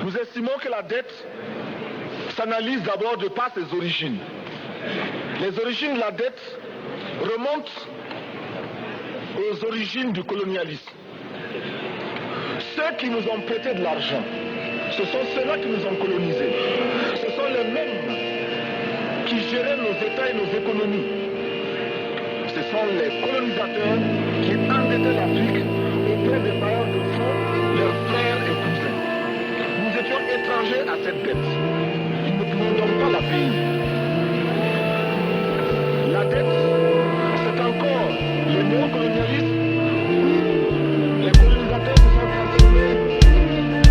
Nous estimons que la dette s'analyse d'abord de par ses origines. Les origines de la dette remontent aux origines du colonialisme. Ceux qui nous ont prêté de l'argent, ce sont ceux-là qui nous ont colonisés. Ce sont les mêmes qui géraient nos États et nos économies. Ce sont les colonisateurs qui endettaient l'Afrique auprès des bailleurs de fonds, leurs frères et cousins. Nous étions étrangers à cette dette. Nous ne pouvons donc pas la payer. La dette, c'est encore le néocolonialisme où les colonisateurs se sont transformés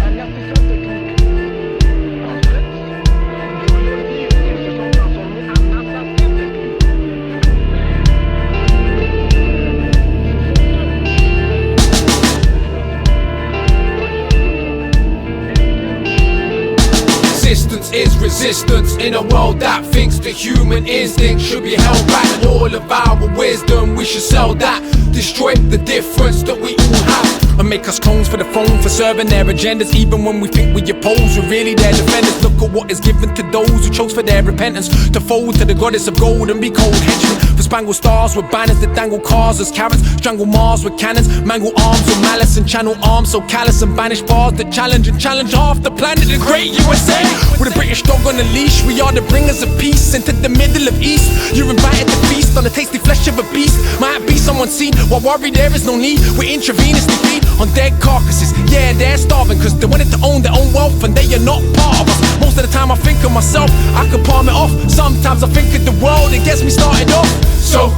en assistants techniques. En fait, je voulais dire qu'ils se sont transformés en assassins techniques. Resistance is resistance in a world that thinks the human instinct should be held back. And all of our wisdom, we should sell that. Destroy the difference that we all have and make us clones for the phone, for serving their agendas. Even when we think we oppose, we're really their defenders. Look at what is given to those who chose for their repentance, to fold to the goddess of gold and be cold henchmen. For spangled stars with banners that dangle cars as carrots, strangle Mars with cannons, mangle arms with malice, and channel arms so callous, and banish bars that challenge and challenge half the planet. The great USA, with a British dog on a leash, we are the bringers of peace into the middle of East. You're invited to feast on the tasty flesh of a beast. Might be someone's seed, while worry there is no need. We intravenously feed on dead carcasses. Yeah, they're starving cause they wanted to own their own wealth and they are not part of us. Most of the time I think of myself, I can palm it off. Sometimes I think of the world, it gets me started off. So,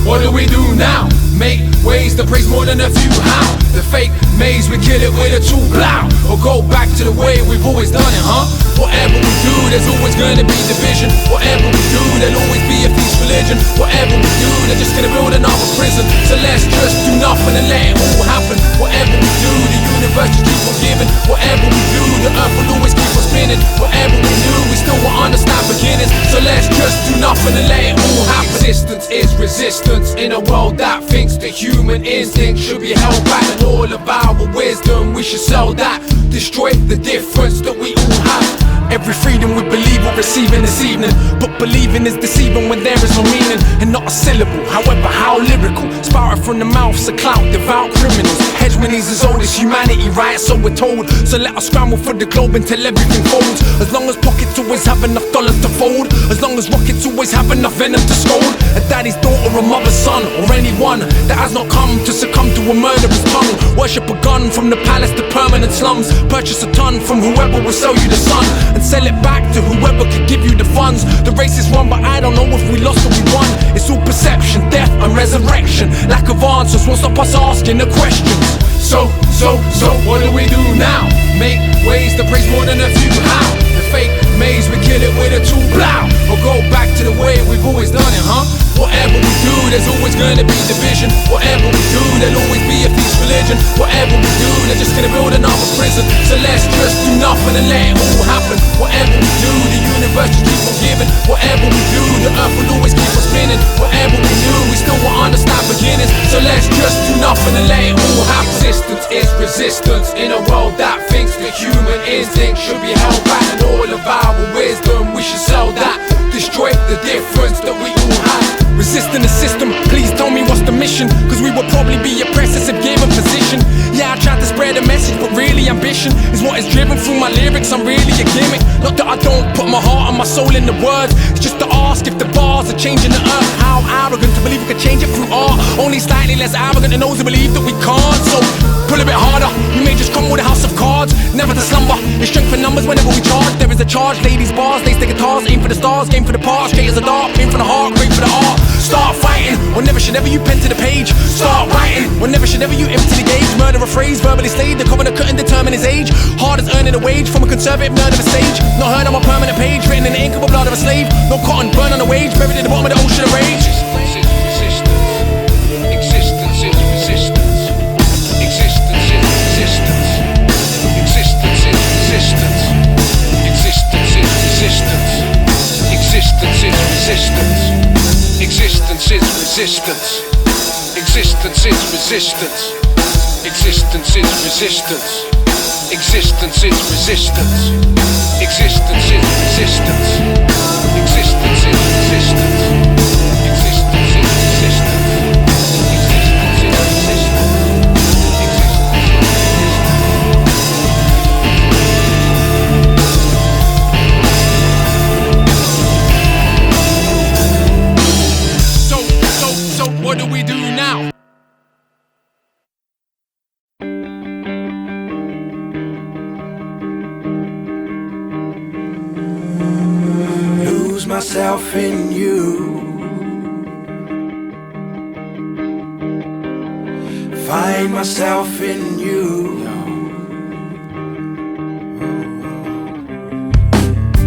what do we do now? Make ways to praise more than a few. How? The fake maze, we kill it with a tool, blow. Or go back to the way we've always done it, huh? Whatever we do, there's always gonna be division. Whatever we do, there'll always be a thief's religion. Whatever we do, they're just gonna build another prison. So let's just do nothing and let it all happen. Whatever we do, the universe just keep on giving. Whatever we do, the earth will always keep on spinning. Whatever we do, we still won't understand beginnings. So let's just do nothing and let it all happen. Resistance is resistance in a world that thinks the human instinct should be held back. And all of our wisdom, we should sell that. Destroy the difference that we all have. Every freedom we believe we're receiving this evening, but believing is deceiving when there is no meaning and not a syllable, however how lyrical. Spouted from the mouths of clout, devout criminals. Hegemony's as old as humanity, right? So we're told. So let us scramble for the globe until everything folds. As long as pockets always have enough dollars to fold, as long as rockets always have enough venom to scold. A daddy's daughter, a mother's son, or anyone that has not come to succumb to a murderous tongue. Worship a gun from the palace to permanent slums. Purchase a ton from whoever will sell you the sun, and sell it back to whoever could give you the funds. The race is won, but I don't know if we lost or we won. It's all perception, death and resurrection. Lack of answers won't stop us asking the questions. So, what do we do now? Make ways to praise more than a few. How? The fake maze, we kill it with a tool, blow. Or go back to the way we've always done it, huh? Whatever we do, there's always gonna be division. Whatever we do, there'll always be a thief's religion. Whatever we do, they're just gonna build another prison. So let's just do nothing and let it all happen. Whatever we do, the universe just keep on giving. Whatever we do, the earth will always keep on spinning. Whatever we do, we still won't understand beginnings. So let's just do nothing and let it all happen. Resistance is resistance in a world that thinks the human instinct should be held back. And all of our wisdom, we should sell that. Destroy the difference that we all have. Resisting the system, please tell me what's the mission. Cause we would probably be oppressors if given position. Yeah, I tried to spread a message, but really ambition is what is driven through my lyrics. I'm really a gimmick. Not that I don't put my heart and my soul in the words. It's just to ask if the bars are changing the earth. How arrogant to believe we could change it through art. Only slightly less arrogant than those who believe that we can't. So pull a bit harder, we may just crumble the house of cards. Never to slumber, it's strength for numbers whenever we charge. There is a charge, ladies bars, lace the guitars. Aim for the stars, aim for the parts. Straight as a dart, aim for the heart, great for the art. Start fighting, or never should ever you pen to the page. Start writing, or never should ever you empty the gauge. Murder a phrase, verbally slayed. The covenant couldn't determine his age. Hard as earning a wage from a conservative nerd of a stage. Not heard on my permanent page, written in the ink of a blood of a slave. No cotton, burn on a wage, buried at the bottom of the ocean of rage. Existence is resistance. Existence is resistance. Existence is resistance. Existence is resistance. Existence is resistance. Existence is resistance. Existence is resistance. Existence is resistance. Existence is resistance. Existence is resistance. Existence is resistance. Existence is resistance. Existence is resistance. So what do we do now? Lose myself in you. Find myself in you.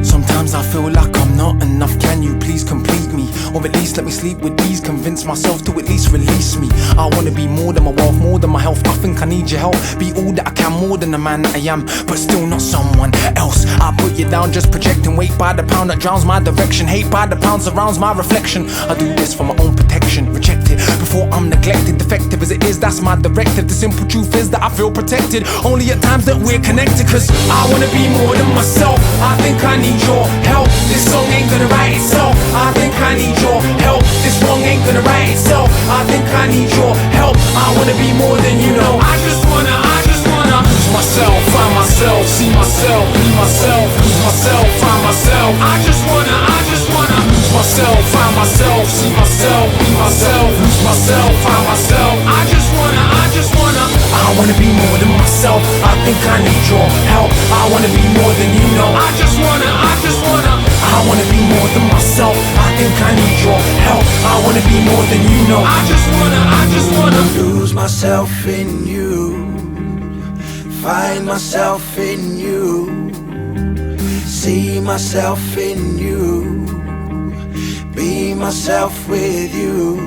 Sometimes I feel like I'm not enough. Can you please complete me? Or at least let me sleep with ease. Convince myself to at least release me. I wanna be more than my wealth, more than my health. I think I need your help. Be all that I can, more than the man that I am, but still not someone else. I put you down, just projecting weight by the pound that drowns my direction. Hate by the pound surrounds my reflection. I do this for my own protection. Reject it before I'm neglected. Defective as it is, that's my directive. The simple truth is that I feel protected only at times that we're connected. Cause I wanna be more than myself. I think I need your help. This song ain't gonna write itself. I think I need your help. This wrong ain't gonna write itself. I think I need your help. I wanna be more than you know. I just wanna lose myself, find myself, see myself, be myself, lose myself, find myself. I just wanna lose myself, find myself, see myself, be myself, lose myself, find myself. I just wanna be more than myself. I think I need your help. I wanna be more than you know. I wanna be more than myself. I think I need your help. I wanna be more than you know. I just wanna lose myself in you. Find myself in you. See myself in you. Be myself with you.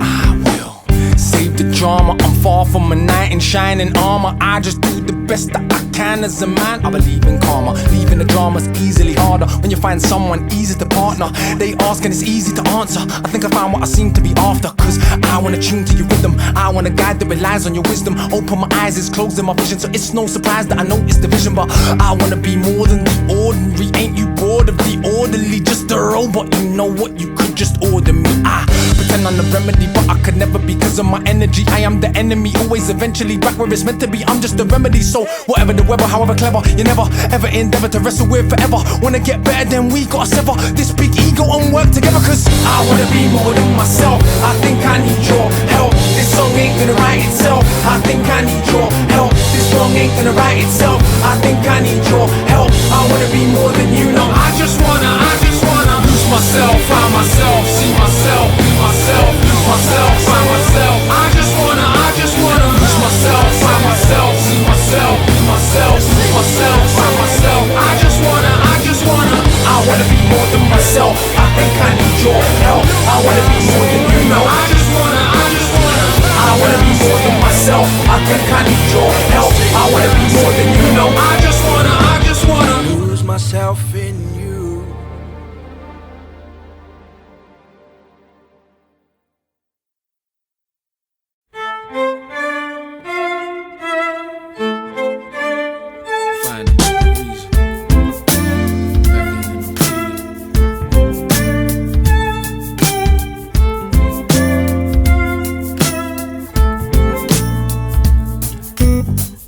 I will save the drama. I'm far from a knight in shining armor. I just do the best that I can as a man. I believe in karma. Leaving the drama's easily harder when you find someone easy to partner. They ask and it's easy to answer. I think I found what I seem to be after. Cause I wanna tune to your rhythm. I wanna guide that relies on your wisdom. Open my eyes, it's closing my vision. So it's no surprise that I notice the vision. But I wanna be more than the ordinary. Ain't you bored of the orderly? Just a robot, you know what? You could just order me. I pretend I'm the remedy, but I could never be cause of my energy. I am the enemy, always eventually back where it's meant to be. I'm just the remedy. So whatever the weather, however clever, you never ever endeavor to wrestle with forever. Wanna get better, then we gotta sever this big ego and work together. Cause I wanna be more than myself. I think I need your help. This song ain't gonna write itself. I think I need your help. This song ain't gonna write itself. I think I need your help. I wanna be more than you know. I just wanna lose myself, find myself, see myself, be myself, lose myself, find myself. I just wanna lose myself, find myself, see myself, be myself, lose myself, find myself. I wanna be more than myself. I think I need your help. I wanna be more than you know. I wanna be more than myself. I think I need your help. I wanna be more than you know. I just wanna lose myself in you.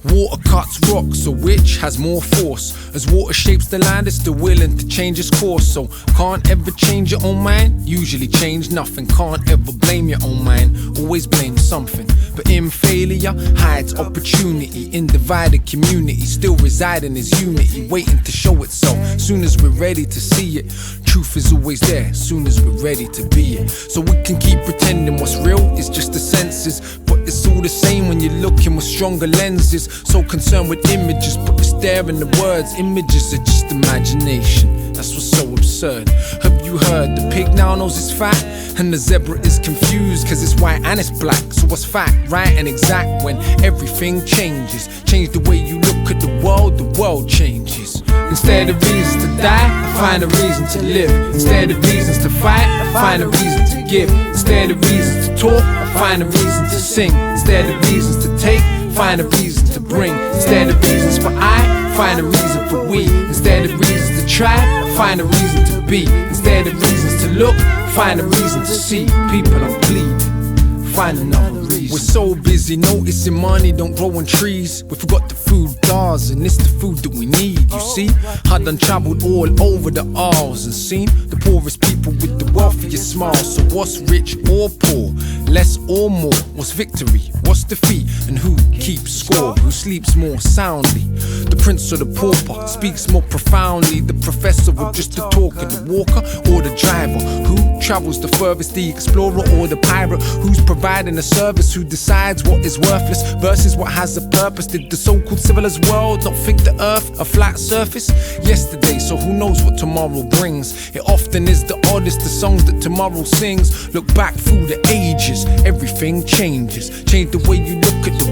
Water cuts rocks, so which has more force? As water shapes the land, it's still willing to change its course. So can't ever change your own mind, usually change nothing. Can't ever blame your own mind, always blame something. But in failure hides opportunity. In divided community, still residing is unity, waiting to show itself. Soon as we're ready to see it, truth is always there. Soon as we're ready to be it. So we can keep pretending what's real is just the senses, but it's all the same when you're looking with stronger lenses. So concerned with images, but it's there in the words. Images are just imagination. That's what's so absurd. Have you heard? The pig now knows it's fat, and the zebra is confused cause it's white and it's black. So what's fact, right and exact when everything changes? Change the way you look at the world changes. Instead of reasons to die, I find a reason to live. Instead of reasons to fight, I find a reason to give. Instead of reasons to talk, I find a reason to sing. Instead of reasons to take, find a reason to bring. Instead of reasons for I, find a reason for we. Instead of reasons to try, find a reason to be. Instead of reasons to look, find a reason to see. People, I'm pleading, find another reason. We're so busy noticing money don't grow on trees. We forgot the food does, and it's the food that we need, you see. I done travelled all over the aisles and seen the poorest people with the wealthiest smiles. So what's rich or poor, less or more? What's victory, what's defeat, and who keeps score? Who sleeps more soundly? The prince or the pauper speaks more profoundly. The professor or just the talker, the walker or the driver? Who travels the furthest, the explorer or the pirate? Who's providing a service? Who decides what is worthless versus what has a purpose? Did the so-called civilized world not think the earth a flat surface? Yesterday, so who knows what tomorrow brings? It often is the oddest, the songs that tomorrow sings. Look back through the ages, everything changes. Change the way you look at the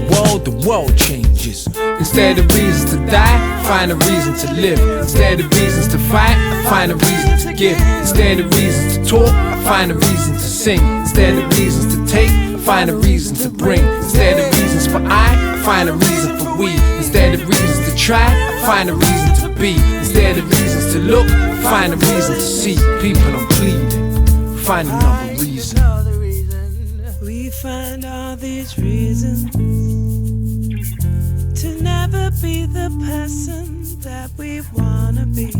world changes. Instead of reasons to die, find a reason to live. Instead of reasons to fight, find a reason to give. Instead of reasons to talk, find a reason to sing. Instead of reasons to take, find a reason to bring. Instead of reasons for I, find a reason for we. Instead of reasons to try, find a reason to be. Instead of reasons to look, find a reason to see. People, I'm pleading, find another reason. We find all these reasons to never be the person that we wanna be.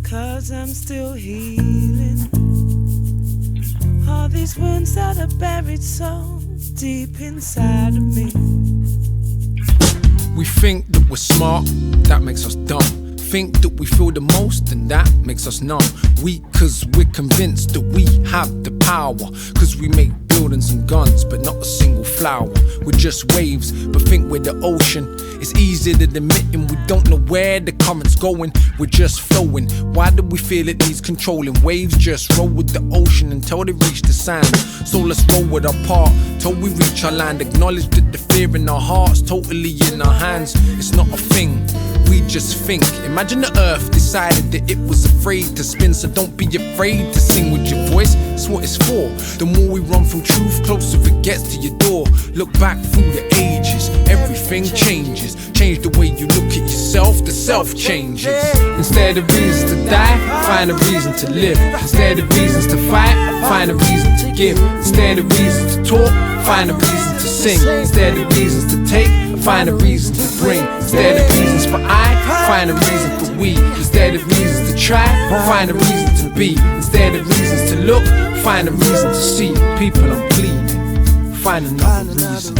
'Cause I'm still healing all these wounds that are buried so deep inside of me. We think that we're smart, that makes us dumb. Think that we feel the most, and that makes us numb. Weak cause we're convinced that we have the power. Cause we make buildings and guns, but not a single flower. We're just waves, but think we're the ocean. It's easy to admit and we don't know where the current's going. We're just flowing. Why do we feel it needs controlling? Waves just roll with the ocean until they reach the sand. So let's roll with our part till we reach our land. Acknowledge that the fear in our hearts totally in our hands. It's not a thing, we just think. Imagine the earth decided that it was afraid to spin. So don't be afraid to sing with your voice, it's what it's for. The more we run from truth, closer it gets to your door. Look back through the ages, everything changes. Change the way you look at yourself, the self changes. Instead of reasons to die, find a reason to live. Instead of reasons to fight, find a reason to give. Instead of reasons to talk, find a reason to sing. Instead of reasons to take, find a reason to bring. Instead of reasons for I, find a reason for we. Instead of reasons to try, find a reason to be. Instead of reasons to look, find a reason to see. People, I'm pleading, find another reason.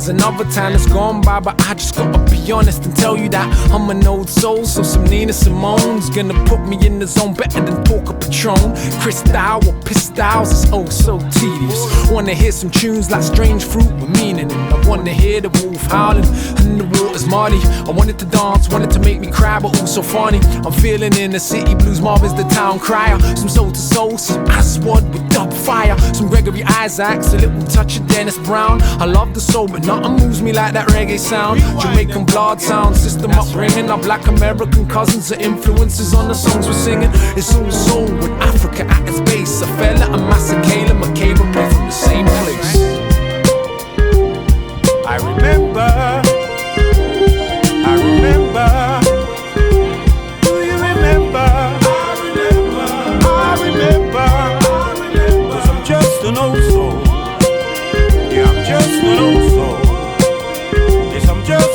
Another time that's gone by, but I just gotta be honest and tell you that I'm an old soul. So some Nina Simone's gonna put me in the zone better than talk of Patron. Cristal or pistols is oh so tedious. Wanna hear some tunes like Strange Fruit with meaning, and I wanna hear the wolf howling and the water's muddy. I wanted to dance, wanted to make me cry, but also funny. I'm feeling in the city blues, Marvin's the town crier. Some soul to soul, some Aswad with dub fire. Some Gregory Isaacs, a little touch of Dennis Brown. I love the soul, but nothing moves me like that reggae sound. Jamaican blood sound, system upbringing. Our black American cousins are influences on the songs we're singing. It's all soul with Africa at its base. A fella, a Massacala, McCabe, play from the same place. I remember. Do you remember? I remember. 'Cause I'm just an old soul. Yeah, I'm just an old soul. Yes, I'm just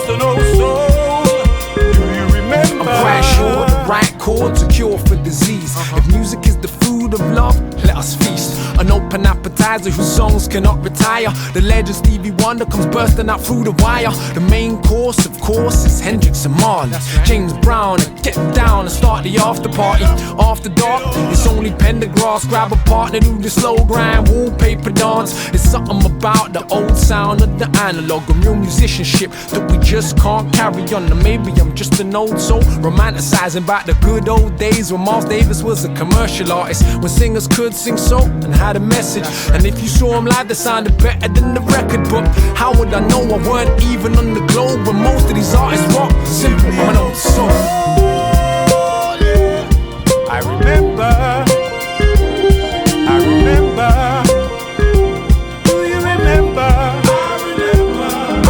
towards a cure for disease. If music is the food of love, let us feast. An open appetizer whose songs cannot retire. The legend Stevie Wonder comes bursting out through the wire. The main course, of course, is Hendrix and Marley. James Brown, and get down and start the after party. After dark, it's only Pendergrass. Grab a partner, do the slow grind, wallpaper dance. It's something about the old sound of the analog, a real musicianship that we just can't carry on. And maybe I'm just an old soul, romanticizing about the good old days when Miles Davis was a commercial artist, when singers could sing soul and had a message. And if you saw him live, they sounded better than the record. But how would I know I weren't even on the globe when most of these artists rock? Simple, I'm an old soul. I remember. Do you remember?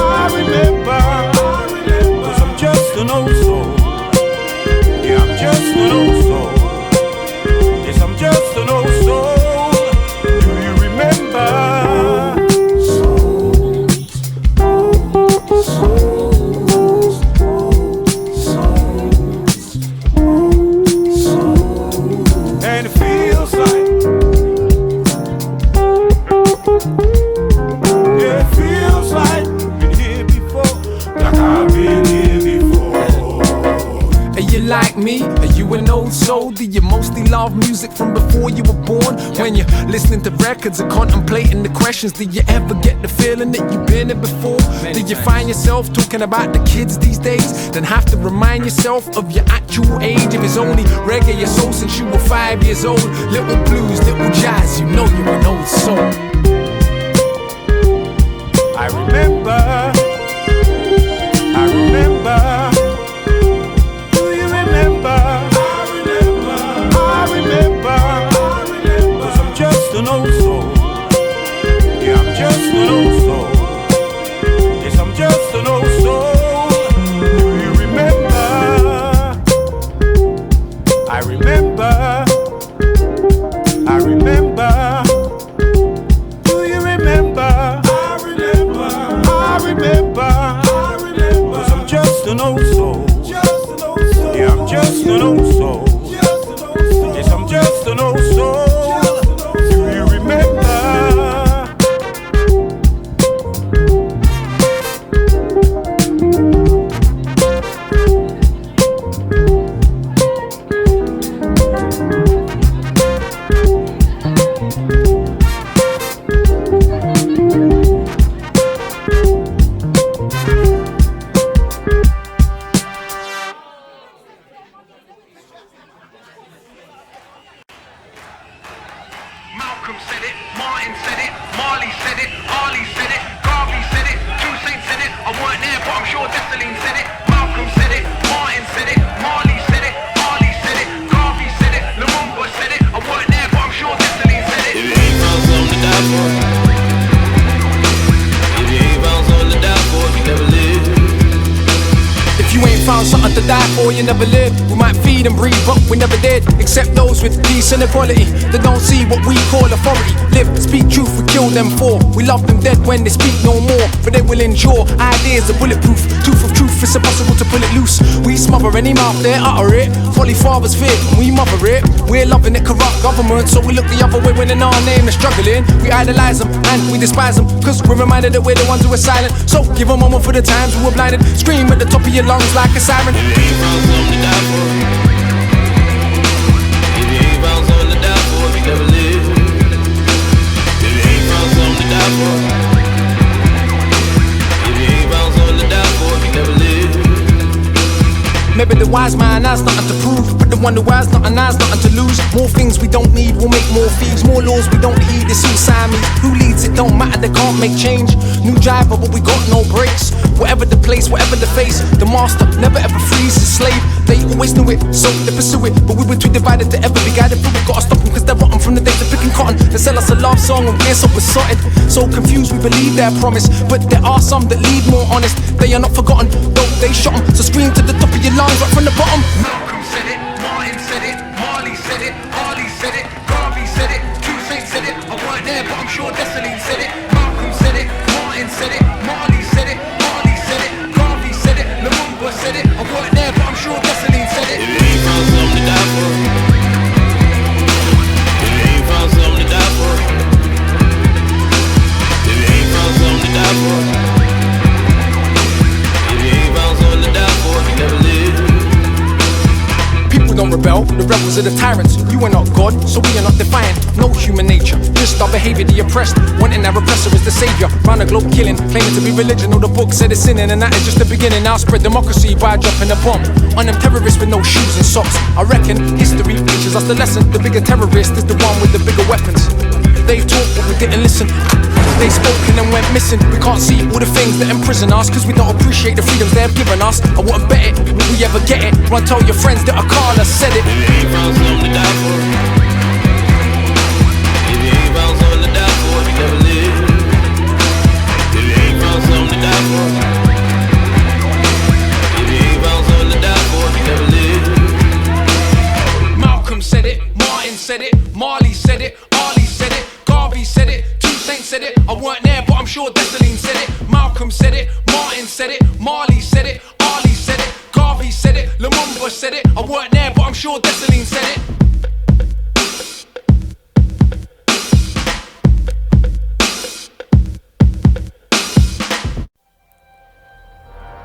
I remember. 'Cause I'm just an old soul. Yeah, I'm just an old soul. Yes, I'm just an old soul. Do you remember? And it feels like, yeah, it feels like we've been here before, like I've been here before. Are you like me? Are you an old soul? Do you mostly love music from before you were born? When you're listening to records and contemplating the questions, do you ever get the feeling that you've been here before? Do you find yourself talking about the kids these days? Then have to remind yourself of your actual age. If it's only reggae or soul since you were 5 years old, little blues, little jazz, you know you're an old soul. I remember. I remember. Do you remember? I remember. 'Cause I'm just an old soul. Yeah, I'm just an old soul. Yes, I'm just an old soul. Do you remember? I remember. I remember. Do you remember? I remember. I remember. 'Cause I'm just an old soul. Yeah, I'm just an old soul. Yes, I'm just an old soul. Do you remember? Malcolm said it, Martin said it, Marley said it, Ali said it, Garvey said it, Toussaint said it. I weren't there, but I'm sure Dessalines said it. Malcolm said it, Martin said it, Marley said it, Ali said it, Garvey said it, Lumumba said it. I weren't there, but I'm sure Dessalines said it. If you ain't found something to die for, if you ain't found something to die for, you never live. If you ain't found something to die for, you never live. We might feed and breathe, but we never did. Except those with peace and equality that don't see what we call authority. Live, speak truth, we kill them for. We love them dead when they speak no more, but they will endure. Ideas are bulletproof. Tooth of truth, it's impossible to pull it loose. We smother any mouth there, utter it. Folly fathers fear, we mother it. We're loving it, corrupt government, so we look the other way when in our name is struggling. We idolize them and we despise them, cause we're reminded that we're the ones who are silent. So give a moment for the times we were blinded. Scream at the top of your lungs like a siren. If you ain't found something to die for, if you ain't found something to die for, you never live. If you ain't found something to die for, if you ain't found something to die for, you never live. Maybe the wise man has nothing to prove, but the one who has nothing has nothing to lose. More things we don't need will make more thieves. More laws we don't heed, it's suicide me. Who leads it don't matter, they can't make change. New driver but we got no brakes. Whatever the place, whatever the face, the master never ever frees his slave. They always knew it, so they pursue it, but we were too divided to ever be guided through it. Gotta stop them cause they're rotten from the days of picking cotton. They sell us a love song and we're so besotted, so confused we believe their promise. But there are some that lead more honest. They are not forgotten, though they shot them. So scream to the top of your lungs right from the bottom. Malcolm said it, Martin said it, Marley said it, Ali said it, Garvey said it, Toussaint said it. I weren't there, but I'm sure Dessalines said it. Malcolm said it, Martin said it, Marley said it, Ali said it, Garvey said it, Lumumba said it. I weren't there, but I'm sure Dessalines said it. If you ain't found something to die for, rebels are the tyrants. You are not God, so we are not defiant. No human nature, just our behavior, the oppressed. Wanting our oppressor is the savior. Round the globe killing, claiming to be religion. All the book said it's sinning, and that is just the beginning. Now spread democracy by dropping a bomb on them terrorists with no shoes and socks. I reckon history teaches us the lesson. The bigger terrorist is the one with the bigger weapons. They talked but we didn't listen. They spoke and then went missing. We can't see all the things that imprison us, cause we don't appreciate the freedoms they have given us. I wouldn't bet it, will we ever get it? Run tell your friends that Akala said it. If you ain't found something to die for, if you ain't found something to die for, you never live. If you ain't found something to die for, if you ain't found something to die for, you never live. Malcolm said it, Martin said it, Marley said it, Ali said it, Garvey said it, Two Saints said it. I weren't there, but I'm sure Dessalines said it. Malcolm said it, Martin said it, Marley said it, Ali said it, Garvey said it, Lumumba said it. I weren't there, but I'm sure Dessalines said it.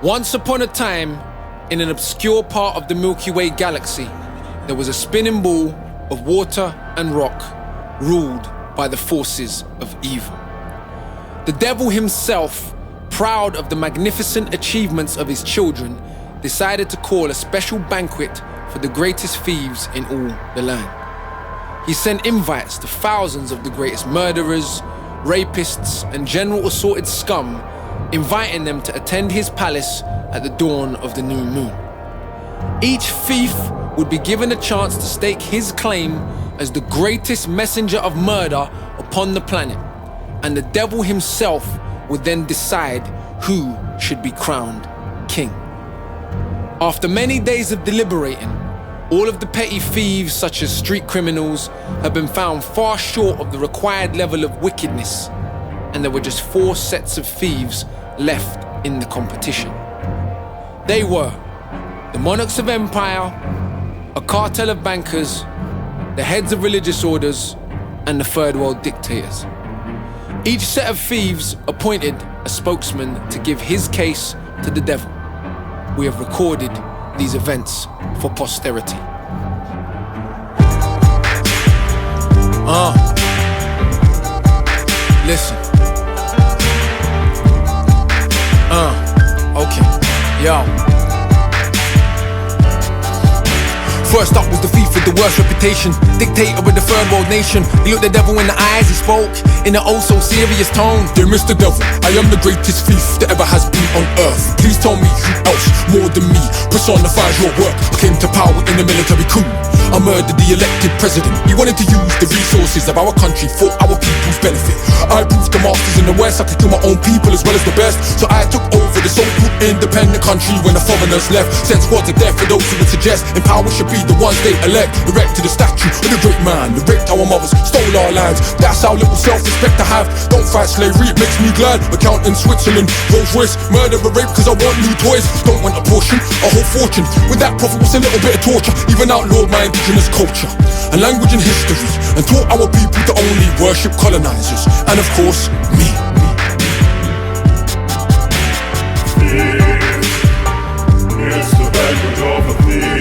Once upon a time, in an obscure part of the Milky Way galaxy, there was a spinning ball of water and rock, ruled by the forces of evil. The devil himself, proud of the magnificent achievements of his children, decided to call a special banquet for the greatest thieves in all the land. He sent invites to thousands of the greatest murderers, rapists, and general assorted scum, inviting them to attend his palace at the dawn of the new moon. Each thief would be given a chance to stake his claim as the greatest messenger of murder upon the planet, and the devil himself would then decide who should be crowned king. After many days of deliberating, all of the petty thieves, such as street criminals, have been found far short of the required level of wickedness, and there were just 4 sets of thieves left in the competition. They were the monarchs of empire, a cartel of bankers, the heads of religious orders, and the third world dictators. Each set of thieves appointed a spokesman to give his case to the devil. We have recorded these events for posterity. Listen. Okay. Yo. First up was the thief with the worst reputation, dictator of the third world nation. He looked the devil in the eyes, he spoke in an oh so serious tone. Dear Mr. Devil, I am the greatest thief that ever has been on earth. Please tell me who else, more than me, personifies your work. I came to power in a military coup. I murdered the elected president. He wanted to use the resources of our country for our people's benefit. I proved the masters in the West I could kill my own people as well as the best. So I took over the so-called independent country when the foreigners left. Sent squads of death for those who would suggest in power should be the ones they elect. Erected a statue of the great man that raped our mothers, stole our lands. That's how little self-respect I have. Don't fight slavery, it makes me glad. Account in Switzerland, Rolls Royce. Murder and rape cause I want new toys. Don't want a portion, a whole fortune. With that profit was a little bit of torture. Even outlawed my indigenous culture and language and history, and taught our people to only worship colonizers, and of course, me. It's the banquet of a thief.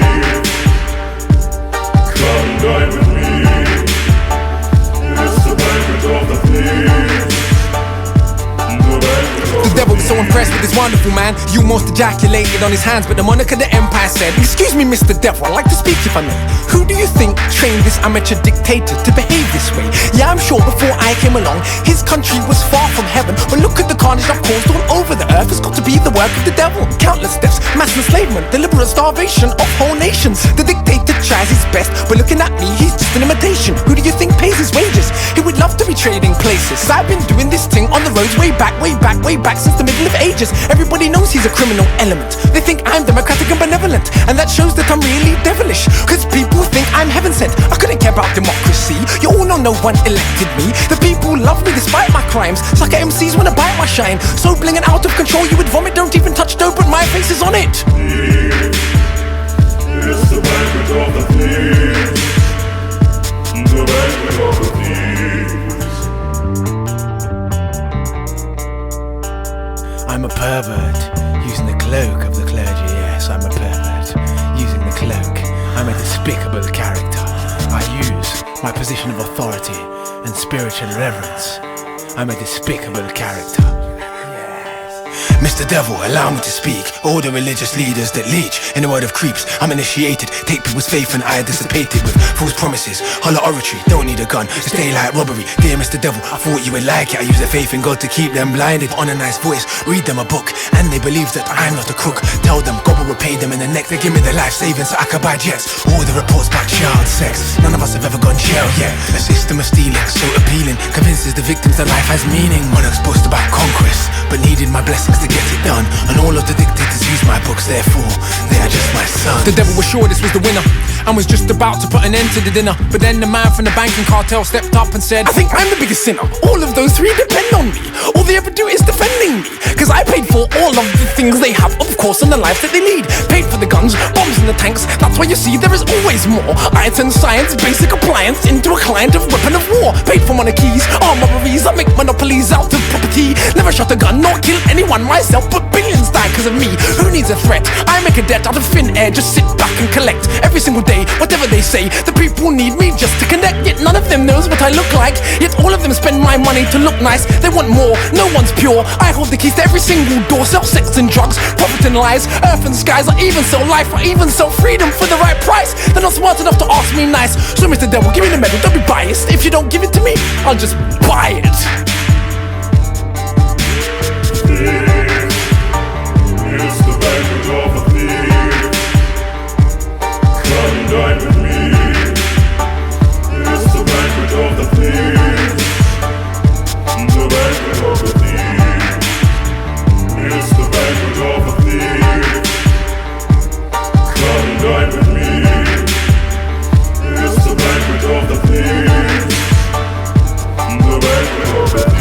Come and dine with me. It's the banquet of the thieves. The devil was so impressed with this wonderful man, you almost ejaculated on his hands. But the monarch of the empire said, "Excuse me, Mr. Devil, I'd like to speak if I may. Who do you think trained this amateur dictator to behave this way? Yeah, I'm sure before I came along, his country was far from heaven. But look at the carnage I've caused all over the earth. It's got to be the work of the devil. Countless deaths, mass enslavement, deliberate starvation of whole nations. The dictator tries his best, but looking at me, he's just an imitation. Who do you think pays his wages? He would love to be trading places. Cause I've been doing this thing on the roads way back since the middle of ages. Everybody knows he's a criminal element. They think I'm democratic and benevolent, and that shows that I'm really devilish. Cause people think I'm heaven sent. I couldn't care about democracy. You all know no one elected me. The people love me despite my crimes. Sucker MCs wanna bite my shine. So bling and out of control, you would vomit. Don't even touch dough, but my face is on it. It's the banquet of the thieves. The banquet of the thieves. I'm a pervert, using the cloak of the clergy, yes, I'm a pervert, using the cloak. I'm a despicable character. I use my position of authority and spiritual reverence. I'm a despicable character. Mr. Devil, allow me to speak. All the religious leaders that leech in the world of creeps. I'm initiated, take people's faith and I dissipate it with false promises. Hollow oratory, don't need a gun, it's daylight robbery. Dear Mr. Devil, I thought you would like it. I use the faith in God to keep them blinded. On a nice voice, read them a book, and they believe that I'm not a crook. Tell them God will repay them in the neck. They give me their life savings so I can buy jets. All the reports about child sex, none of us have ever gone jail yet. The system of stealing, so appealing, convinces the victims that life has meaning. Monarchs boast about conquest, but needed my blessings to get it done. And all of the dictators use my books, therefore they are just my sons. The devil was sure this was the winner and was just about to put an end to the dinner. But then the man from the banking cartel stepped up and said, I think I'm the biggest sinner. All of those three depend on me. All they ever do is defending me, cause I paid for all of the things they have, of course, and the life that they lead. Paid for the guns, bombs and the tanks. That's why you see there is always more. I turn science, basic appliance into a client of weapon of war. Paid for monarchies, armed robberies. I make monopolies out of property. Never shot a gun nor kill anyone myself, but billions die cause of me. Who needs a threat? I make a debt out of thin air. Just sit back and collect every single day, whatever they say. The people need me just to connect, yet none of them knows what I look like. Yet all of them spend my money to look nice. They want more, no one's pure. I hold the keys to every single door. Sell sex and drugs, profit and lies, earth and skies. I even sell life, I even sell freedom for the right price. They're not smart enough to ask me nice. So Mr. Devil, give me the medal, don't be biased. If you don't give it to me, I'll just buy it. It's the banquet of a thief. Come and dine with me. It's the banquet of the thief. The banquet of the thief. It's the banquet of the thief. Come and dine with me. It's the banquet of the thief. The banquet of the thief.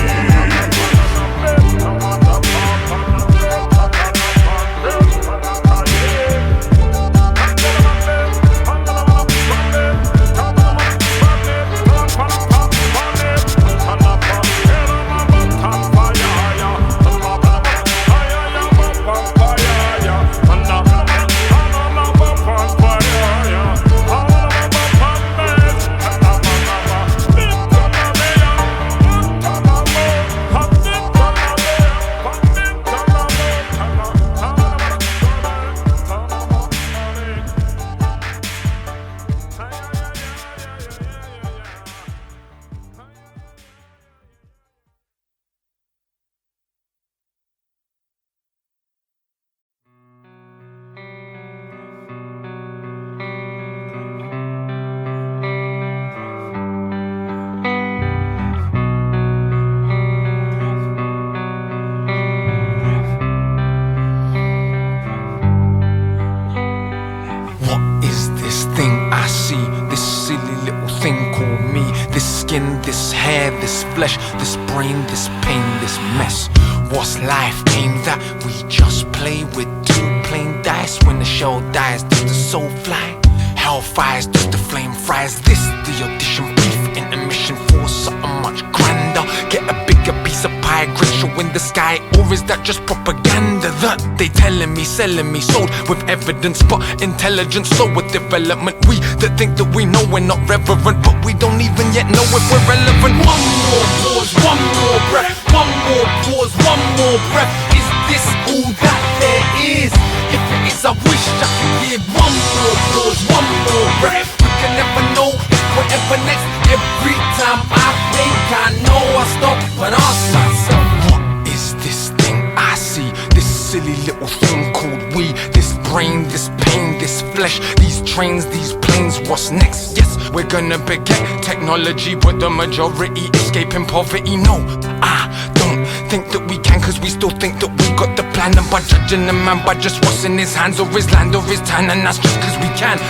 This hair, this flesh, this brain, this pain, this mess. What's life aimed at? We just play with two plain dice. When the shell dies, does the soul fly? Hellfires, does the flame fries? This the audition brief, intermission for something much grander. Get a bigger piece of pie, Grinch in the sky. Or is that just propaganda that they telling me, selling me, sold with evidence, but intelligence, slow with development. We that think that we know we're not reverent, but we don't even yet know if we're relevant. one more pause, one more breath, one more pause, one more breath. Is this all that there is? If it is, I wish I could give one more pause, one more breath. We can never know if we're ever next. Every time I think I know, I stop and ask myself, what is this thing I see? This silly little thing called we. This brain, this pain, this flesh, these trains, these planes. What's next? Yes, we're gonna beget technology, but the majority escaping poverty. No, I don't think that we can, cause we still think that we got the plan. And by judging the man by just what's in his hands, or his land, or his tan, and that's just cause we can.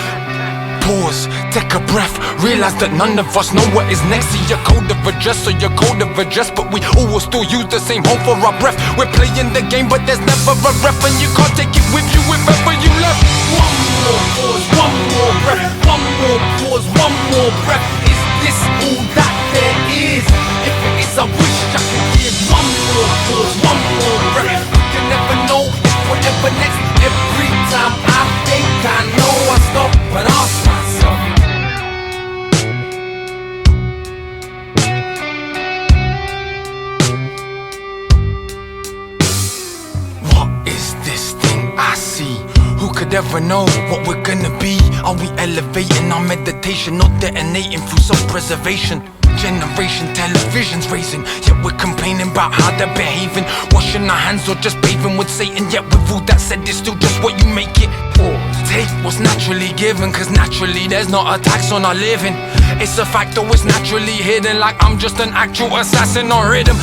Pause, take a breath, realize that none of us know what is next. See your code of address or your code of address, but we all will still use the same home for our breath. We're playing the game, but there's never a ref, and you can't take it with you if ever you left. one more pause, one more breath, one more pause, one more breath. Is this all that there is? If it is, I wish I could give one more pause, one more breath. We can never know if we're ever next. Every time I think I know, I stop and ask never know what we're gonna be. Are we elevating our meditation or detonating through self-preservation? Generation television's raising, yet we're complaining about how they're behaving. Washing our hands or just bathing with Satan. Yet with all that said, it's still just what you make it. Take what's naturally given, cause naturally there's not a tax on our living. It's a fact though it's naturally hidden, like I'm just an actual assassin on rhythm.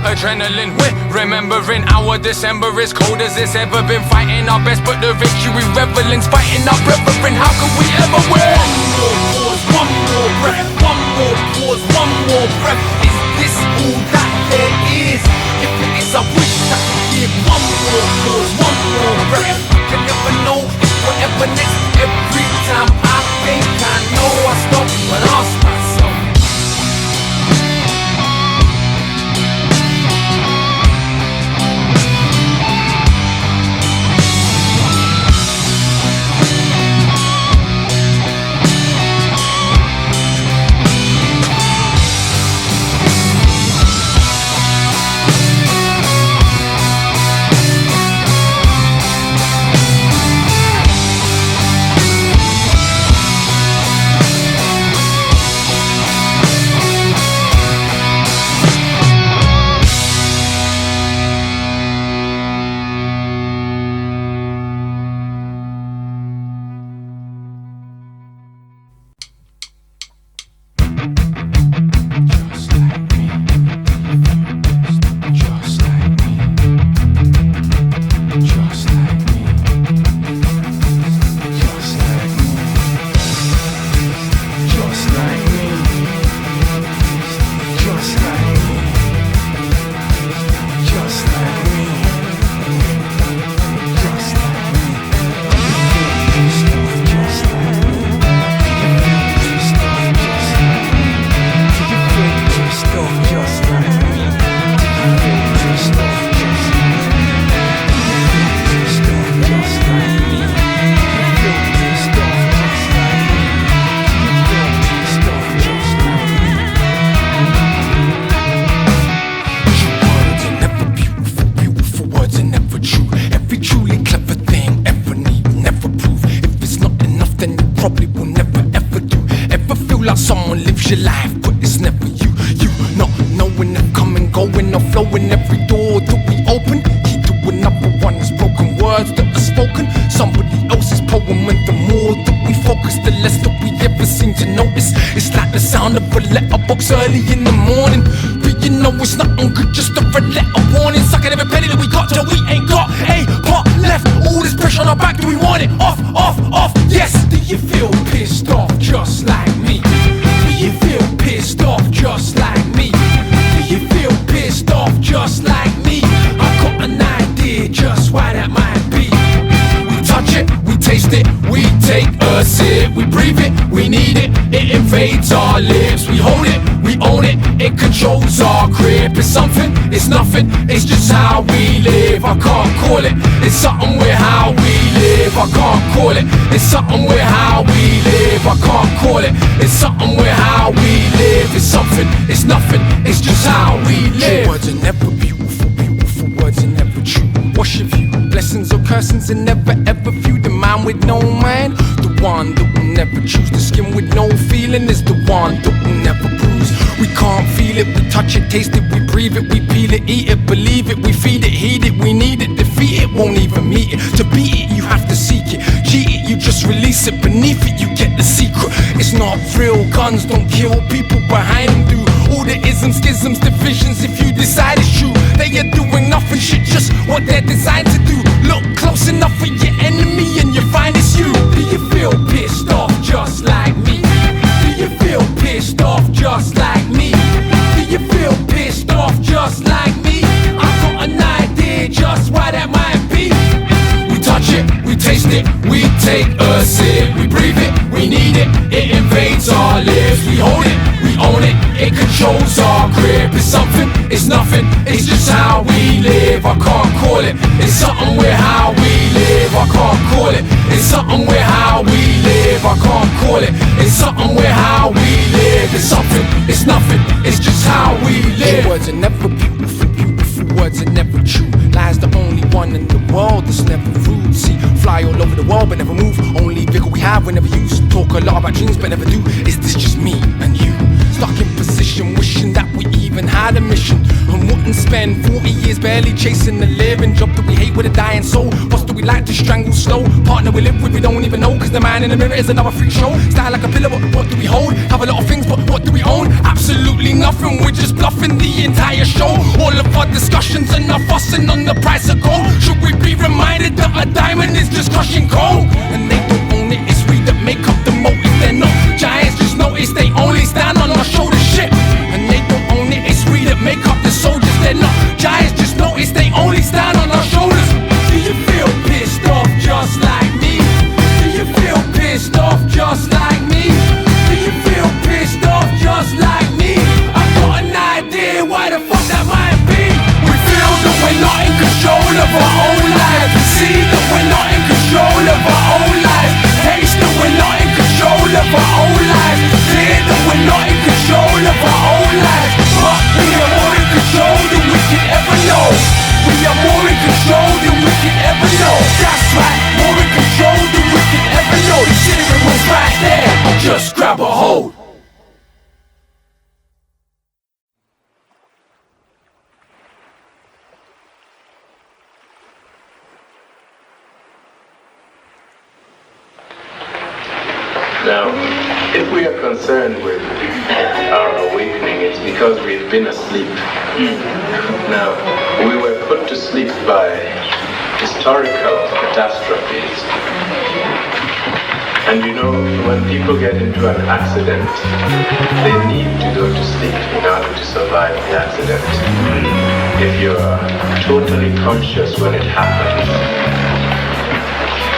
Adrenaline, we're remembering our December is cold as it's ever been. Fighting our best, but the victory revelings, fighting our brethren. How could we ever win? One more pause, one more breath, one more pause, one more breath. Is this all that there is? If it is, I wish I could give one more pause, one more breath. You never know if whatever next. Every time I think I know, I stop and ask myself. Early in the morning, but you know it's not good. Just a red letter warning. Suck at every penny that we got till we ain't got a pot left. All this pressure on our back, do we want it? Off, off, off. Yes. Do you feel pissed off just like me? Do you feel pissed off just like me? Do you feel pissed off just like me? I've got an idea just why that might be. We touch it, we taste it, we take a sip, we breathe it, we need it, it invades our lips, we hold it, we own it, it controls our grip. It's something, it's nothing, it's just how we live. I can't call it, it's something with how we live. I can't call it, it's something with how we live. I can't call it, it's something with how we live. It's something, it's nothing, it's just how we live. True words are never beautiful, beautiful words are never true. What's your view? Blessings or cursings are never ever few. The man with no mind, the one that will never choose. The skin with no feeling is the one that will never bruise. We can't feel it, we touch it, taste it, we breathe it, we peel it, eat it, believe it, we feed it, heed it, we need it, defeat it, won't even meet it. To beat it, you have to seek it, cheat it, you just release it, beneath it, you get the secret. It's not real, guns don't kill, people behind them do. All the isms, schisms, divisions, if you decide it's true, they are doing nothing, shit, just what they're designed to do. Look close enough for your enemy and you find it's you. Do you feel pissed off just like me? Do you feel pissed off just like me? Do you feel pissed off just like me? I've got an idea just why that might be. We touch it, we taste it, we take a sip, we breathe it, we need it, it invades our lives. We hold it, we own it, it controls our grip. It's something, it's nothing, it's just how we live. I can't call it, it's something with how we live. I can't call it, it's something with how we live. I can't call it, it's something with how we live. It's something, it's nothing, it's just how we live. Words are never beautiful, beautiful words are never true. Lies the only one in the world that's never rude. See, Fly all over the world but never move. Only vehicle we have we never use. Talk a lot about dreams but never do. Is this just me and you? Stuck in position, wishing that we even had a mission. And wouldn't spend 40 years barely chasing the living. Job that we hate with a dying soul. Boss that we like to strangle slow. Partner we live with we don't even know. Cause the man in the mirror is another freak show. Style like a pillar but what do we hold? Have a lot of things but what do we own? Absolutely nothing, we're just bluffing the entire show. All of our discussions and our fussing on the price of gold. Should we be reminded that a diamond is just crushing coal? And they don't own it, it's we that make up the motive. They're not giants, just notice they only stand on our shoulders. Shit. And they don't own it, it's we that make up the soldiers. They're not giants, just notice they only stand on our shoulders. Do you feel pissed off just like me? Do you feel pissed off just like me? Do you feel pissed off just like me? I got an idea why the fuck that might be. We feel that we're not in control of our own lives. We see that we're not in control of our own lives. Taste that we're not in control of our own lives. Fear that we're not in control of our own lives. But we are more in control than we can ever know. We are more in control than we can ever know. That's right, more in control than we can ever know. The steering wheel's right there, just grab a hold. Now, if we are concerned with our awakening, it's because we've been asleep. Now, we were put to sleep by historical catastrophes. And you know, when people get into an accident, they need to go to sleep in order to survive the accident. If you're totally conscious when it happens,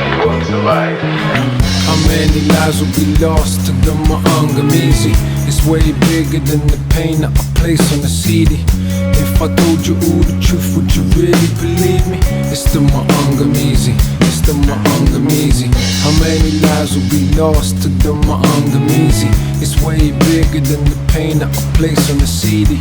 you won't survive. How many lives will be lost to the Maangamizi? It's way bigger than the pain that I place on the CD. If I told you all the truth, would you really believe me? It's the Maangamizi, it's the Maangamizi. How many lives will be lost to the Maangamizi? It's way bigger than the pain that I place on the CD.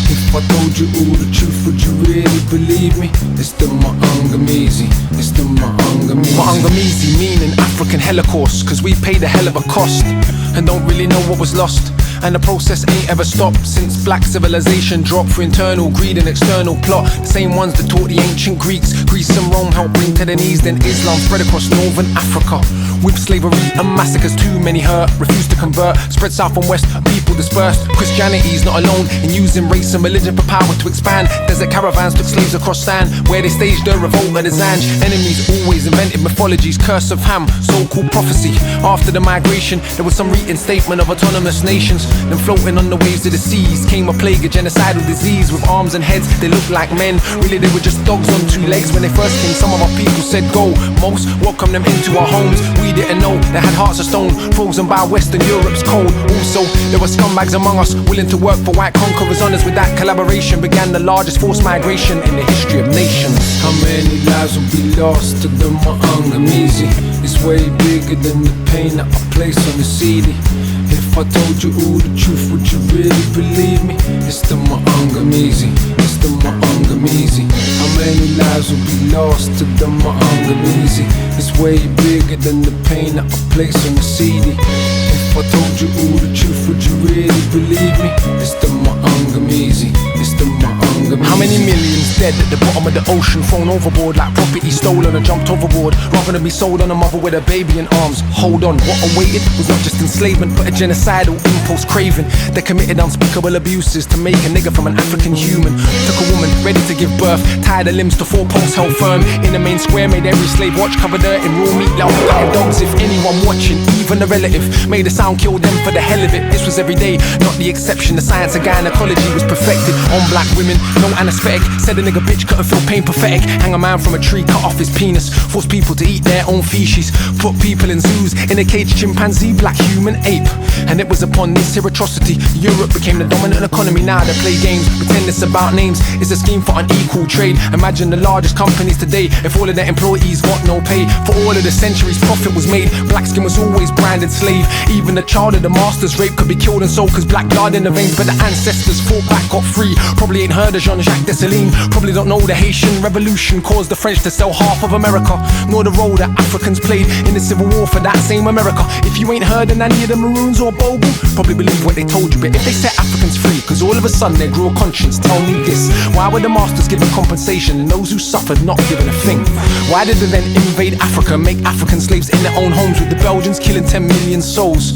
If I told you all the truth, would you really believe me? It's the Maangamizi, it's the Maangamizi. Maangamizi meaning African Holocaust, cause we paid a hell of a cost and don't really know what was lost. And the process ain't ever stopped since black civilization dropped for internal greed and external plot. The same ones that taught the ancient Greeks. Greece and Rome helped bring to the knees, then Islam spread across northern Africa. With slavery and massacres, too many hurt, refused to convert. Spread south and west, people dispersed. Christianity's not alone in using race and religion for power to expand. Desert caravans took slaves across sand, where they staged a revolt of the Zanj. Enemies always invented mythologies, curse of Ham, so-called prophecy. After the migration, there was some reinstatement of autonomous nations. Then floating on the waves of the seas came a plague, a genocidal disease. With arms and heads, they looked like men. Really, they were just dogs on two legs. When they first came, some of our people said go. Most welcomed them into our homes. We didn't know they had hearts of stone, frozen by Western Europe's cold. Also, there were scumbags among us, willing to work for white conquerors' honors. With that collaboration began the largest forced migration in the history of nations. How many lives will be lost to the Maangamizi? It's way bigger than the pain that I place on the CD. If I told you all the truth, would you really believe me? It's the Maangamizi, it's the Maangamizi. How many lives will be lost to the Maangamizi? It's way bigger than the pain that I place on the CD. If I told you all the truth, would you really believe me? It's the Maangamizi, it's the Maangamizi. How many millions dead at the bottom of the ocean, thrown overboard like property stolen or jumped overboard, rather than be sold on a mother with a baby in arms? Hold on, what awaited was not just enslavement, but a genocidal impulse craving. They committed unspeakable abuses to make a nigger from an African human. Took a woman ready to give birth, tied her limbs to 4 posts held firm in the main square, made every slave watch, covered her in raw meat like cutting dogs. If anyone watching, even a relative, made a sound, killed them for the hell of it. This was every day, not the exception. The science of gynecology was perfected on black women, no anesthetic. Said a nigga bitch couldn't feel pain, pathetic. Hang a man from a tree, cut off his penis, force people to eat their own feces, put people in zoos, in a cage, chimpanzee, black human, ape. And it was upon this here atrocity Europe became the dominant economy. Now they play games, pretend it's about names. It's a scheme for unequal trade. Imagine the largest companies today, if all of their employees got no pay. For all of the centuries profit was made, black skin was always branded slave. Even the child of the master's rape could be killed and sold, cause black blood in the veins. But the ancestors fought back, got free. Probably ain't heard of Jean Jacques Dessalines. Probably don't know the Haitian Revolution caused the French to sell half of America, nor the role that Africans played in the Civil War for that same America. If you ain't heard of any of the Maroons or Bogle, probably believe what they told you. But if they set Africans free, cause all of a sudden they grew a conscience, tell me this: why were the masters given compensation and those who suffered not given a thing? Why did they then invade Africa, make African slaves in their own homes, with the Belgians killing 10 million souls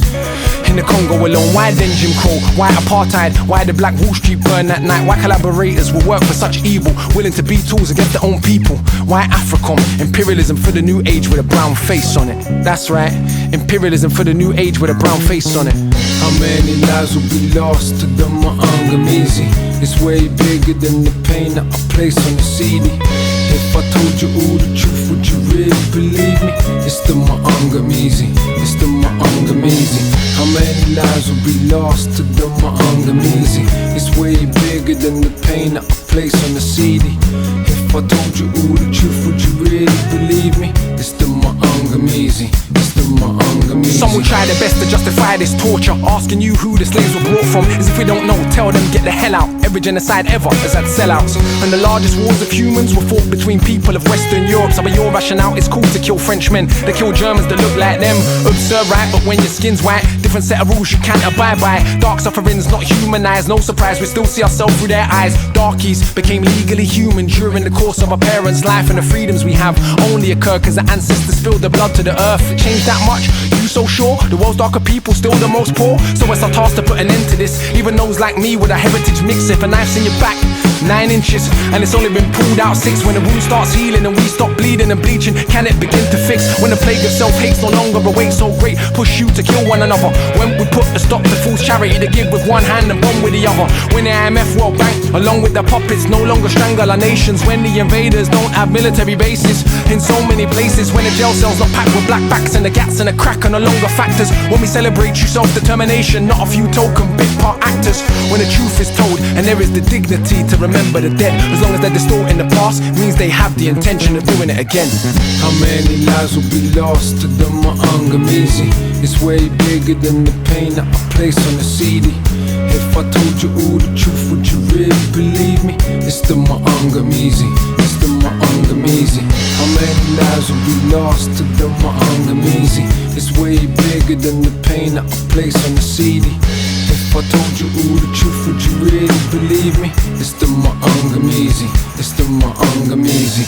in the Congo alone? Why then Jim Crow? Why apartheid? Why the Black Wall Street burn that night? Why collaborators will work for such evil, willing to be tools against their own people? Why AFRICOM? Imperialism for the new age with a brown face on it. That's right, imperialism for the new age with a brown face on it. How many lives will be lost to the Maangamizi? It's way bigger than the pain that I place on the CD. If I told you all the truth, would you really believe me? It's the Maangamizi, it's the Maangamizi. How many lives will be lost to the Maangamizi? It's way bigger than the pain that I place on the CD. If I told you all the truth, would you really believe me? It's the Maangamizi, it's the Maangamizi. Some will try their best to justify this torture, asking you who the slaves were brought from. As if we don't know, tell them get the hell out. Every genocide ever has had sellouts, and the largest wars of humans were fought between people of Western Europe. So by your rationale, it's cool to kill Frenchmen, they kill Germans that look like them. Absurd, right? But when your skin's white, different set of rules you can't abide by. Dark suffering's not humanized, no surprise, we still see ourselves through their eyes. Darkies became legally human during the course of our parents' life, and the freedoms we have only occur because our ancestors spilled their blood to the earth. It changed that much? You so sure? The world's darker people still the most poor? So it's our task to put an end to this. Even those like me with a heritage mix, if a knife's in your back 9 inches, and it's only been pulled out 6. When the wound starts healing and we stop bleeding and bleaching, can it begin to fix? When the plague of self-hate's no longer a weight so great, push you to kill one another. When we put a stop to false charity to give with one hand and bomb with the other. When the IMF World Bank, along with the puppets, no longer strangle our nations. When the invaders don't have military bases in so many places. When the jail cells not packed with black backs and the gats and the crack are no longer factors. When we celebrate true self-determination, not a few token bit part actors. When the truth is told and there is the dignity to remember the dead, as long as they're distorting the past, means they have the intention of doing it again. How many lives will be lost to the Maangamizi? It's way bigger than the pain that I place on the CD. If I told you all the truth, would you really believe me? It's the Maangamizi, it's the Maangamizi. How many lives will be lost to the Maangamizi? It's way bigger than the pain that I place on the CD. If I told you all the truth, would you really believe me? It's the Maangamizi, it's the Maangamizi.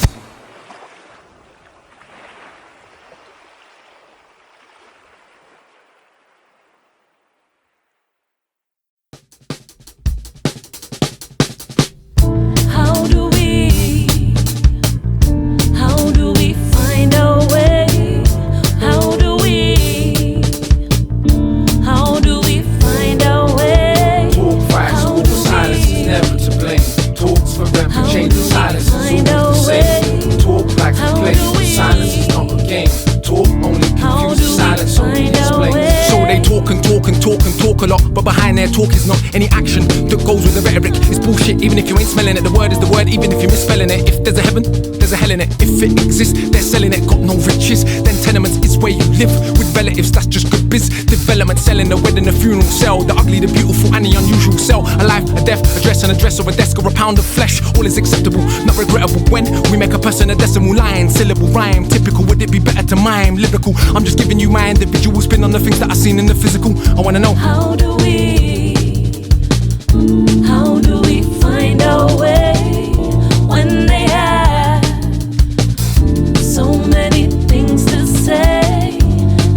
Talk is not any action that goes with the rhetoric. It's bullshit, even if you ain't smelling it. The word is the word, even if you're misspelling it. If there's a heaven, there's a hell in it. If it exists, they're selling it. Got no riches, then tenements is where you live with relatives. That's just good biz development. Selling the wedding, the funeral, sell the ugly, the beautiful, and the unusual. Sell a life, a death, a dress, and a dress, or a desk, or a pound of flesh. All is acceptable, not regrettable. When we make a person a decimal line, syllable rhyme, typical. Would it be better to mime lyrical? I'm just giving you my individual spin on the things that I've seen in the physical. I wanna know, how do we find our way when they have so many things to say?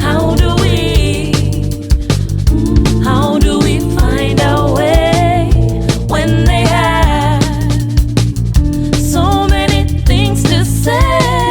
How do we find our way when they have so many things to say?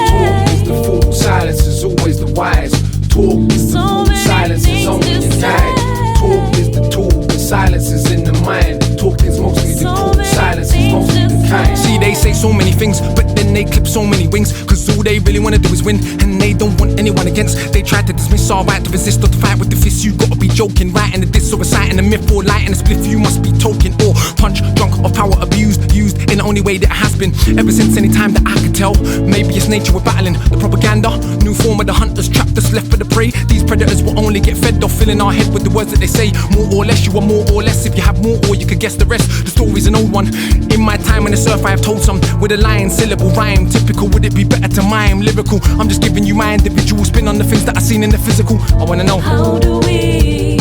Talk is the fool, silence is always the wise. Talk is the fool, silence is only the guide. Talk is the tool, silence is in the mind. Talk is mostly the cool, silence is mostly the kind. See, they say so many things, but then they clip so many wings. Cause all they really wanna do is win, and they don't want anyone against. They try to dismiss our right to resist or to fight with the fists. You gotta be joking, writing the diss or reciting a myth or lighting a spliff. You must be token or punch drunk or power abused, used in the only way that it has been ever since any time that I could tell. Maybe it's nature we're battling, the propaganda, new form of the hunters trapped us left for the prey. These predators will only get fed off, filling our head with the words that they say. More or less, you are more or less. If you have more, or you could guess the rest. The story's an old one. In my time on this earth, I have told some with a line, syllable, rhyme. Typical, would it be better to mime? Lyrical, I'm just giving you my individual spin on the things that I've seen in the physical. I wanna know, how do we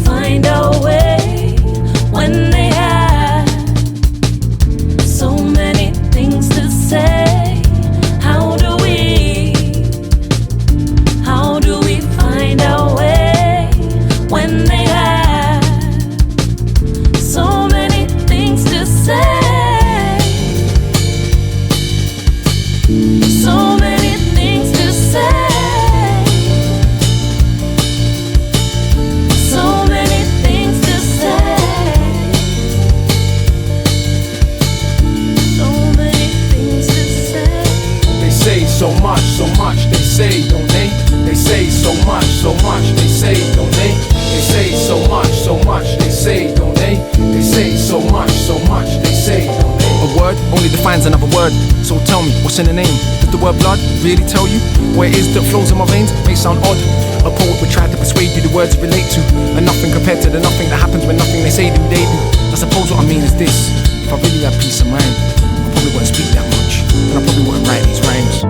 find our way when they have so many things to say? How do we find our way when they have so many things to say? So many things to say. So many things to say. So many things to say. they say so much, they say, don't they? They say so much, they say, don't they? They say so much, they say, don't they? They say so much, they say, don't they? A word only defines another word, so tell me, what's in the name? Does the word blood really tell you where it is that flows in my veins? May sound odd. A poet would try to persuade you the words relate to, and nothing compared to the nothing that happens when nothing they say do they do. I suppose what I mean is this: if I really had peace of mind, I probably wouldn't speak that much, and I probably wouldn't write these rhymes.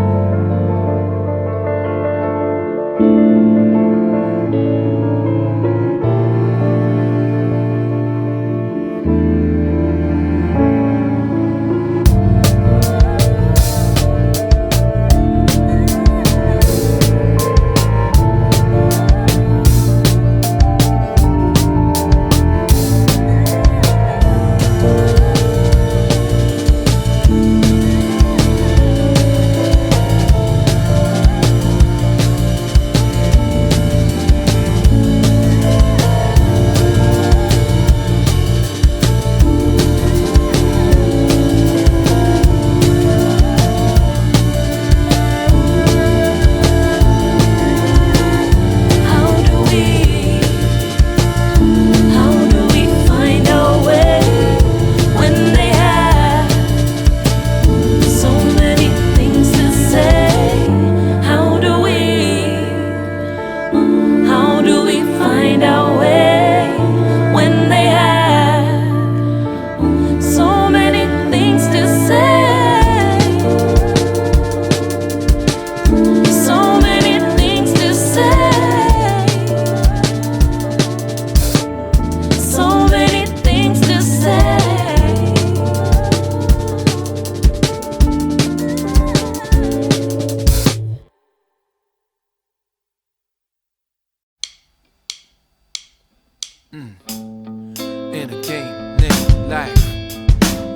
In a game named life.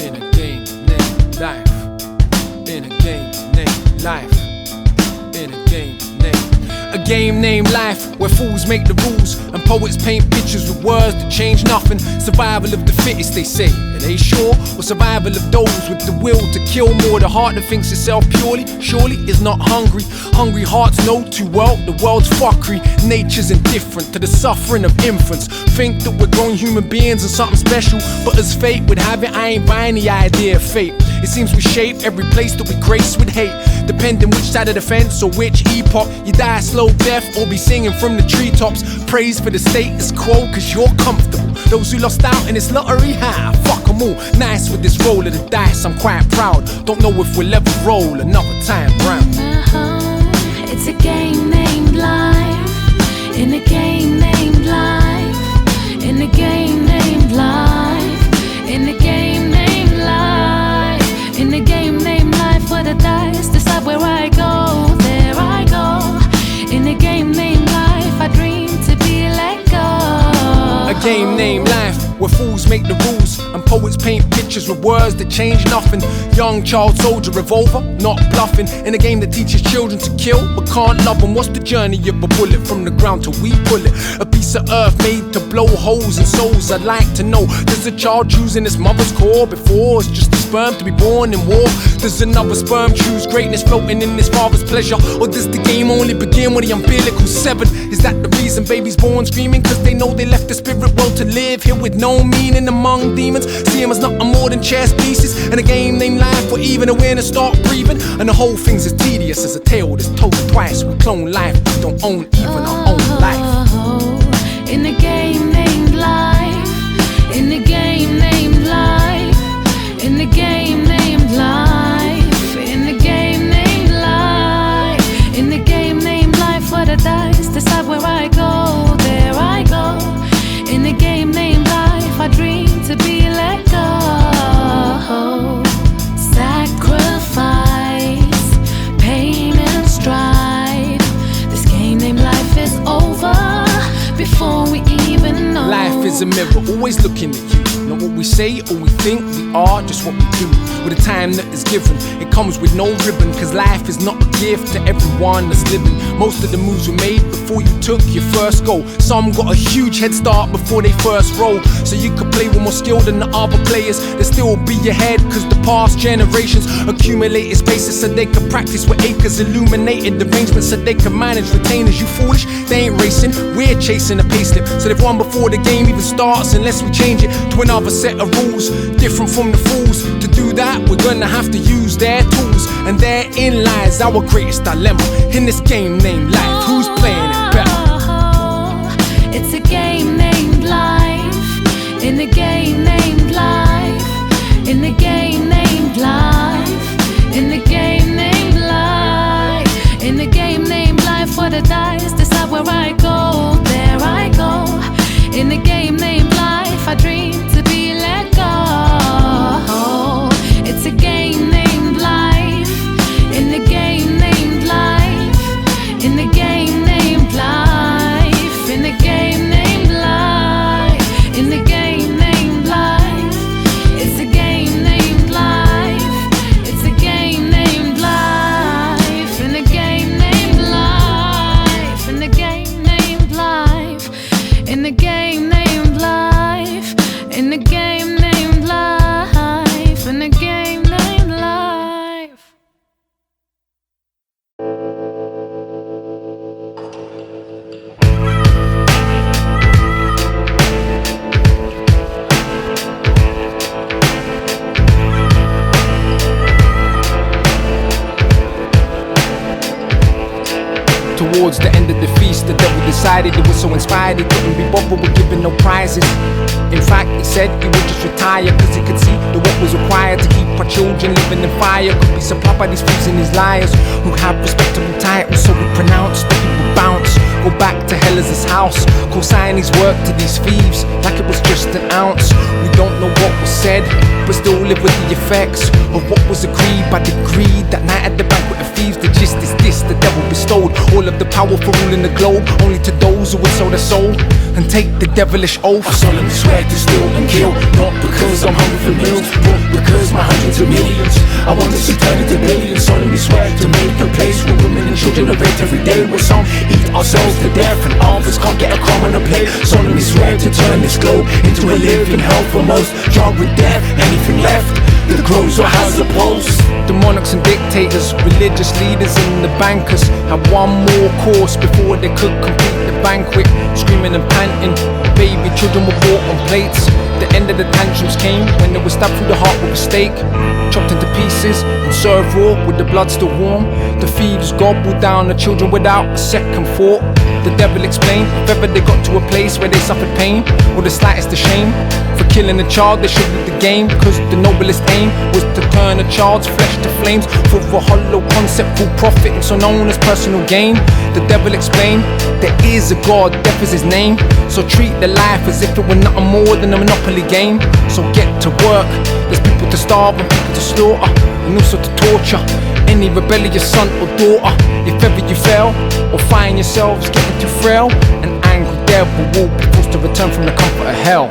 In a game named life. In a game named life. In a game named. A game named life, where fools make the rules and poets paint pictures with words that change nothing. Survival of the fittest, they say. Are they sure? Or survival of those with the will to kill more? The heart that thinks itself purely, surely is not hungry. Hungry hearts know too well the world's fuckery. Nature's indifferent to the suffering of infants. Think that we're grown human beings and something special, but as fate would have it, I ain't buying the idea of fate. It seems we shape every place that we grace with hate, depending which side of the fence or which epoch. You die a slow death or be singing from the treetops. Praise for the status quo cause you're comfortable. Those who lost out in this lottery, fuck them all. Nice with this roll of the dice, I'm quite proud. Don't know if we'll ever roll another time round. It's a game named life. In a game named life. In a game named life. In a game named life. In a game named life, where the dice decide where I go, there I go. In a game named life, I dream to be let go. A game named life, where fools make the rules and poets paint pictures lectures with words that change nothing. Young child soldier revolver, not bluffing. In a game that teaches children to kill but can't love them. What's the journey of a bullet from the ground till we pull it? A piece of earth made to blow holes in souls. I'd like to know, does a child choosing its mother's core before it's just a sperm to be born in war? Does another sperm choose greatness floating in his father's pleasure? Or does the game only begin when the umbilical's severed? Is that the reason babies born screaming? Cause they know they left the spirit world to live here with no meaning among demons. See him as nothing more than chess pieces in a game named life, where even the winners start breathing. And the whole thing's as tedious as a tale that's told twice. We clone life, we don't own even our own life. In the game named life, in the game named life, in the game named life, in the game named life, in the game named life, where the dice decide where I go, there I go. In the game named life, I dream to be let go. Sacrifice, pain and strife. This game named life is over before we even know. Life is a mirror, always looking at you. Not what we say or we think, we are just what we do. With the time that is given, it comes with no ribbon. Cause life is not a gift to everyone that's living. Most of the moves were made before you took your first goal. Some got a huge head start before they first roll. So you could play with more skill than the other players. They still be ahead cause the past generations accumulated spaces so they could practice with acres. Illuminated arrangements so they could manage retainers. You foolish, they ain't racing, we're chasing a payslip. So they've won before the game even starts unless we change it to another set of rules, different from the fools. To do that, we're gonna have to use their tools. And therein lies our greatest dilemma. In this game named life, who's playing it better? It's a game named life. In the game named life. In the game named life. In the game named life. In the game named life, where the dice decide where I go, there I go. In the game named life, I dream to be let go. It's a game named life. In the game named life. In the game named life. In the game named life. In the game named life. It's a game named life. It's a game named life. In the game named life. In the game named life. In the game named life. In the game named life. In the game named life. Towards the end of the feast, the devil decided he was so inspired he couldn't be bothered with giving no prizes. In fact, he said he would just retire cause he could see that what was required to keep our children living in fire could be supplied by these thieves and these liars who have respectable titles. So we pronounced that he would bounce, go back to hell as his house, co-sign his work to these thieves like it was just an ounce. We don't know what was said, but still live with the effects of what was agreed by the greed that night at the banquet of thieves. The gist is this: the devil bestowed all of the power for ruling the globe only to those who would sell their soul and take the devilish oath. I solemnly swear to steal and kill, not because I'm hungry for meals, but because my hundreds of millions I want to see turn into billions. Solemnly swear to make a place where women and children are raped every day, where some eat ourselves to death and others can't get a crumb on a plate. Solemnly swear to turn this globe into a living hell for most, jarred with death, anything left that grows or has a pulse. The monarchs and dictators, religious leaders and the bankers had one more course before they could complete the banquet. Screaming and panting, baby children were brought on plates. The end of the tantrums came when they were stabbed through the heart with a stake, chopped into pieces and served raw with the blood still warm. The thieves gobbled down the children without a second thought. The devil explained, if ever they got to a place where they suffered pain or the slightest of shame for killing a child, they should leave the game, cause the noblest aim was to turn a child's flesh to flames for a hollow concept called profit, and so known as personal gain. The devil explained, there is a God, death is his name, so treat the life as if it were nothing more than a monopoly game. So get to work, there's people to starve and people to slaughter, and also to torture any rebellious son or daughter. If ever you fail or find yourselves getting too frail, an angry devil will be forced to return from the comfort of hell.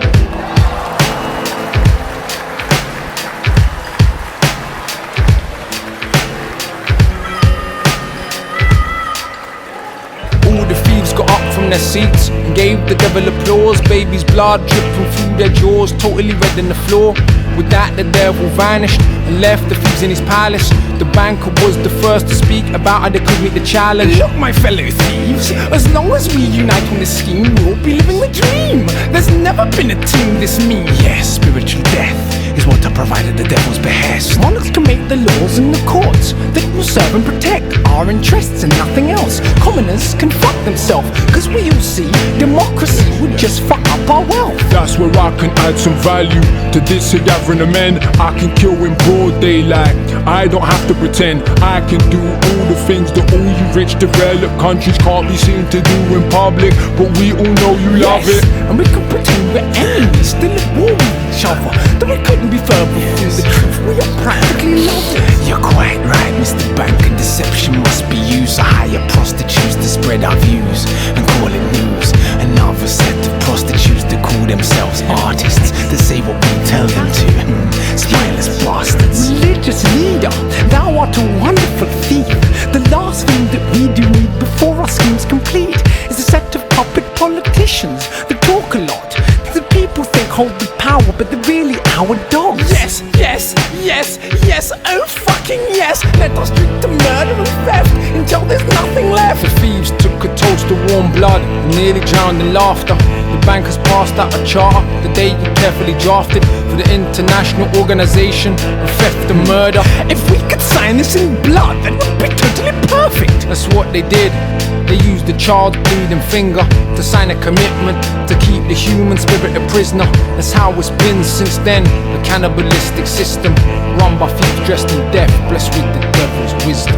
All the thieves got up from their seats and gave the devil applause. Baby's blood dripping through their jaws, totally red in the floor. With that, the devil vanished and left the thieves in his palace. The banker was the first to speak about how they could meet the challenge. Look, my fellow thieves, as long as we unite on this scheme, we'll be living the dream. There's never been a team this mean. Yes, spiritual death is what I provided the devil's behest. Monarchs can make the laws in the courts that will serve and protect our interests and nothing else. Commoners can fuck themselves, cause we all see democracy would just fuck up our wealth. That's where I can add some value to this here gathering of men. I can kill in broad daylight, I don't have to pretend. I can do all the things that all you rich developed countries can't be seen to do in public, but we all know you love it. And we can pretend we're enemies, still at war with each other, that we couldn't be further from the truth. We are practically lovers. You're quite right, Mr. Banker. Deception must be used to hire prostitutes to spread our views and call it news. Another set of prostitutes that call themselves artists, that say what we tell them to. Spineless bastards. Religious leader, thou art a wonderful thief. The last thing that we do need before our scheme's complete is a set of puppet politicians that talk a lot. The people think hold the power, but they're really our dogs. Yes, yes, yes, yes, oh fucking yes. Let us drink to murder and theft until there's nothing left. The thieves took a toast to warm blood and nearly drowned in laughter. The bankers passed out a charter the day you carefully drafted for the international organization of theft and murder. If we could sign this in blood, that would be totally perfect. That's what they did. They used the child's bleeding finger to sign a commitment to keep the human spirit a prisoner. That's how it's been since then. The cannibalistic system run by thieves dressed in death, blessed with the devil's wisdom.